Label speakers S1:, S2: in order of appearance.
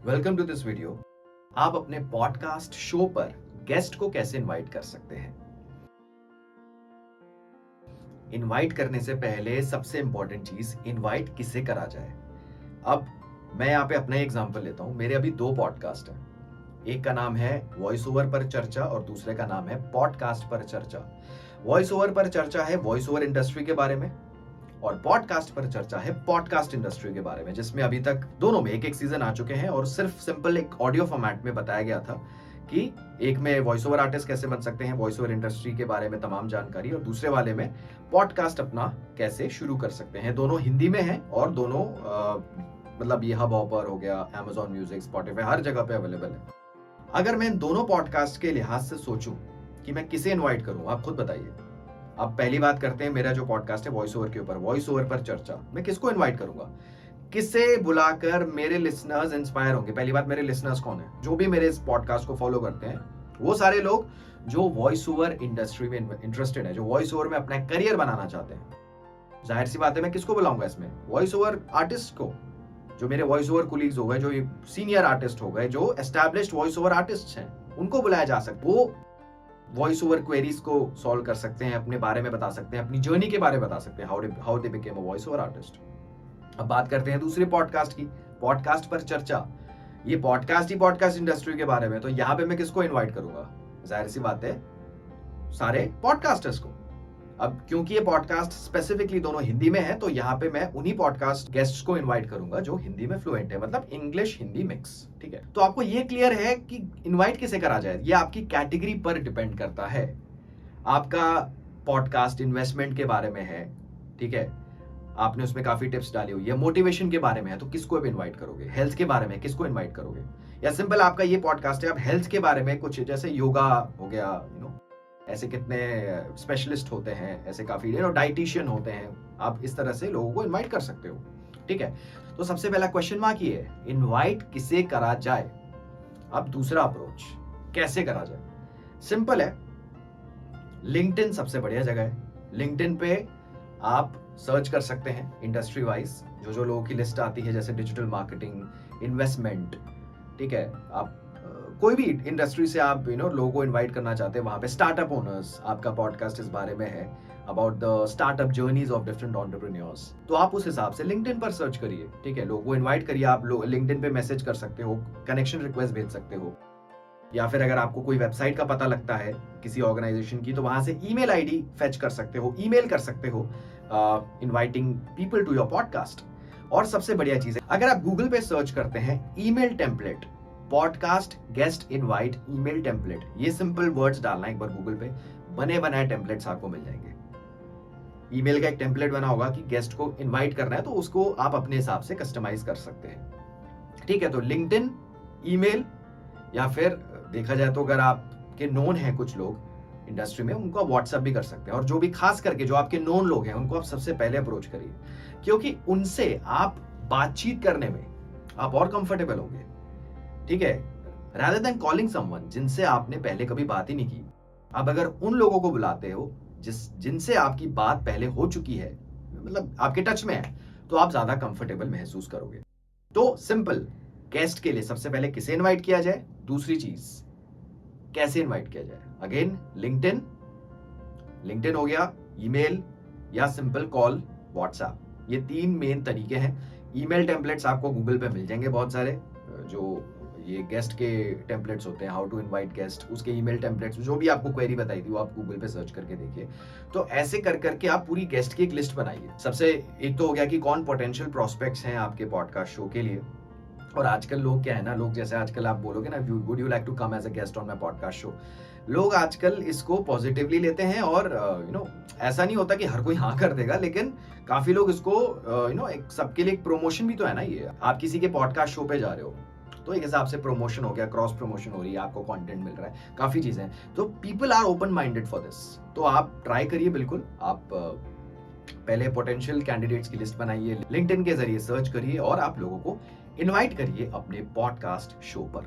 S1: Welcome to this video. आप अपने podcast show पर गेस्ट को कैसे इनवाइट कर सकते हैं। इनवाइट करने से पहले सबसे इंपॉर्टेंट चीज इनवाइट किसे करा जाए। अब मैं यहाँ पे अपना एग्जांपल लेता हूँ। मेरे अभी दो पॉडकास्ट हैं। एक का नाम है वॉइस ओवर पर चर्चा और दूसरे का नाम है पॉडकास्ट पर चर्चा। वॉइस ओवर पर चर्चा है वॉइस ओवर इंडस्ट्री के बारे में और पॉडकास्ट पर चर्चा है पॉडकास्ट इंडस्ट्री के बारे में, जिसमें अभी तक दोनों में एक एक सीजन आ चुके हैं और सिर्फ सिंपल एक ऑडियो फॉर्मेट में बताया गया था कि एक में वॉइस ओवर आर्टिस्ट कैसे बन सकते हैं, वॉइस ओवर इंडस्ट्री के बारे में तमाम जानकारी, और दूसरे वाले में पॉडकास्ट अपना कैसे शुरू कर सकते हैं। दोनों हिंदी में हैं और दोनों मतलब ये हब हॉपर हो गया, Amazon म्यूजिक, स्पॉटिफाई, हर जगह पे अवेलेबल है। अगर मैं इन दोनों पॉडकास्ट के लिहाज से सोचूं कि मैं किसे इनवाइट करूं, आप खुद बताइए। अब पहली बात करते हैं, मेरा जो पॉडकास्ट है वॉइस ओवर के ऊपर, वॉइस ओवर पर चर्चा, मैं किसको इनवाइट करूंगा, किसे बुलाकर मेरे लिसनर्स इंस्पायर होंगे। पहली बात, मेरे लिसनर्स कौन है? जो भी मेरे इस पॉडकास्ट को फॉलो करते हैं वो सारे लोग जो वॉइस ओवर इंडस्ट्री में इंटरेस्टेड है, जो वॉइस ओवर में अपना करियर बनाना चाहते हैं। जाहिर सी बात है, मैं किसको बुलाऊंगा इसमें? वॉइस ओवर आर्टिस्ट को, जो मेरे वॉइस ओवर कोलीग्स हो गए, जो सीनियर आर्टिस्ट हो गए, जो एस्टैब्लिश्ड वॉइस ओवर आर्टिस्ट हैं, उनको बुलाया जा सकता है। वो वॉइस ओवर क्वेरीज को सॉल्व कर सकते हैं, अपने बारे में बता सकते हैं, अपनी जर्नी के बारे में बता सकते हैं, how they became a voice over artist. अब बात करते हैं दूसरे पॉडकास्ट की, पॉडकास्ट पर चर्चा। ये पॉडकास्ट ही पॉडकास्ट इंडस्ट्री के बारे में, तो यहाँ पे मैं किसको इनवाइट करूंगा? जाहिर सी बात है, सारे पॉडकास्टर्स को। अब क्योंकि ये पॉडकास्ट स्पेसिफिकली दोनों हिंदी में है, तो यहाँ पे मैं उन्हीं पॉडकास्ट गेस्ट्स को इनवाइट करूंगा जो हिंदी में फ्लुएंट है, मतलब इंग्लिश हिंदी मिक्स। ठीक है, तो आपको ये क्लियर है कि इनवाइट किसे करा जाए। ये आपकी कैटेगरी पर डिपेंड करता है। आपका पॉडकास्ट इन्वेस्टमेंट के बारे में है, ठीक है, आपने उसमें काफी टिप्स डाली हुई है, मोटिवेशन के बारे में है, तो किसको भी इनवाइट करोगे? हेल्थ के बारे में किसको इनवाइट करोगे? या सिंपल आपका ये पॉडकास्ट है, आप हेल्थ के बारे में कुछ, जैसे योगा हो गया, ऐसे कितने स्पेशलिस्ट होते हैं, ऐसे काफी डाइटिशियन होते हैं, आप इस तरह से लोगों को इनवाइट कर सकते हो। ठीक है, तो सबसे पहला क्वेश्चन मार्क ये है, इनवाइट किसे करा जाए। अब दूसरा अप्रोच, कैसे करा जाए? सिंपल है, लिंक्डइन सबसे बढ़िया जगह है। लिंक्डइन पे आप सर्च कर सकते हैं इंडस्ट्री वाइज, जो लोगों की लिस्ट आती है, जैसे डिजिटल मार्केटिंग, इन्वेस्टमेंट, ठीक है, आप कोई भी इंडस्ट्री से आप लोगों को इनवाइट करना चाहते हैं, वहां पे स्टार्टअप ओनर्स, आपका पॉडकास्ट इस बारे में है, about the startup journeys of different entrepreneurs, तो आप उस हिसाब से लिंक्डइन पर सर्च करिए। ठीक है, लोगों को इनवाइट करिए। आप लिंक्डइन पे मैसेज कर सकते हो, कनेक्शन रिक्वेस्ट भेज सकते हो, या फिर अगर आपको कोई वेबसाइट का पता लगता है किसी ऑर्गेनाइजेशन की, तो वहां से ईमेल आईडी फेच कर सकते हो, ईमेल कर सकते हो, inviting people to your podcast. और सबसे बढ़िया चीज है, अगर आप गूगल पे सर्च करते हैं email template, podcast guest invite email template, ये सिंपल वर्ड्स डालना एक बार गूगल पे, बने बनाए टेम्पलेट्स आपको मिल जाएंगे। ईमेल का एक टेम्पलेट बना होगा कि गेस्ट को इनवाइट करना है, तो उसको आप अपने हिसाब से कस्टमाइज कर सकते हैं। ठीक है, तो लिंक्डइन, ईमेल, या फिर देखा जाए तो अगर आपके नोन है कुछ लोग इंडस्ट्री में, उनको आप व्हाट्सएप भी कर सकते हैं। और जो भी खास करके जो आपके नोन लोग हैं, उनको आप सबसे पहले अप्रोच करिए, क्योंकि उनसे आप बातचीत करने में आप और कंफर्टेबल होंगे। ठीक है, rather than calling someone जिनसे आपने पहले कभी बात ही नहीं की, अब अगर उन लोगों को बुलाते हो जिनसे आपकी बात पहले हो चुकी है, मतलब आपके टच में है, तो आप ज्यादा कंफर्टेबल महसूस करोगे। तो सिंपल, गेस्ट के लिए सबसे पहले किसे इनवाइट किया जाए, दूसरी चीज कैसे इनवाइट किया जाए। अगेन, लिंक्डइन हो गया, ईमेल, या सिंपल कॉल, व्हाट्सएप, ये तीन मेन तरीके हैं। ईमेल टेम्पलेट्स आपको गूगल पे मिल जाएंगे बहुत सारे, जो ये गेस्ट के टेम्पलेट्स होते हैं, हाउ टू इनवाइट गेस्ट, उसके ईमेल टेम्पलेट्स, जो भी आपको क्वेरी बताई थी वो आप गूगल पे सर्च करके देखिए। तो ऐसे कर करके आप पूरी गेस्ट की एक लिस्ट बनाइए। सबसे एक तो हो गया कि कौन पोटेंशियल प्रोस्पेक्ट्स हैं आपके पॉडकास्ट शो के लिए। और आजकल लोग क्या है ना, लोग जैसे आजकल आप बोलोगे ना, would you like to come as a guest on my podcast show, लोग आजकल इसको पॉजिटिवली लेते हैं। और ऐसा नहीं होता कि हर कोई हाँ कर देगा, लेकिन काफी लोग इसको एक सबके लिए एक प्रमोशन भी तो है ना। ये आप किसी के पॉडकास्ट शो पे जा रहे हो, तो एक हिसाब से प्रमोशन हो गया, क्रॉस प्रमोशन हो रही है, आपको कंटेंट मिल रहा है, काफी चीजें हैं। तो people are open minded for this, तो आप ट्राई करिए बिल्कुल। आप पहले पोटेंशियल कैंडिडेट्स की लिस्ट बनाइए, लिंक्डइन के जरिए सर्च करिए और आप लोगों को इनवाइट करिए अपने पॉडकास्ट शो पर।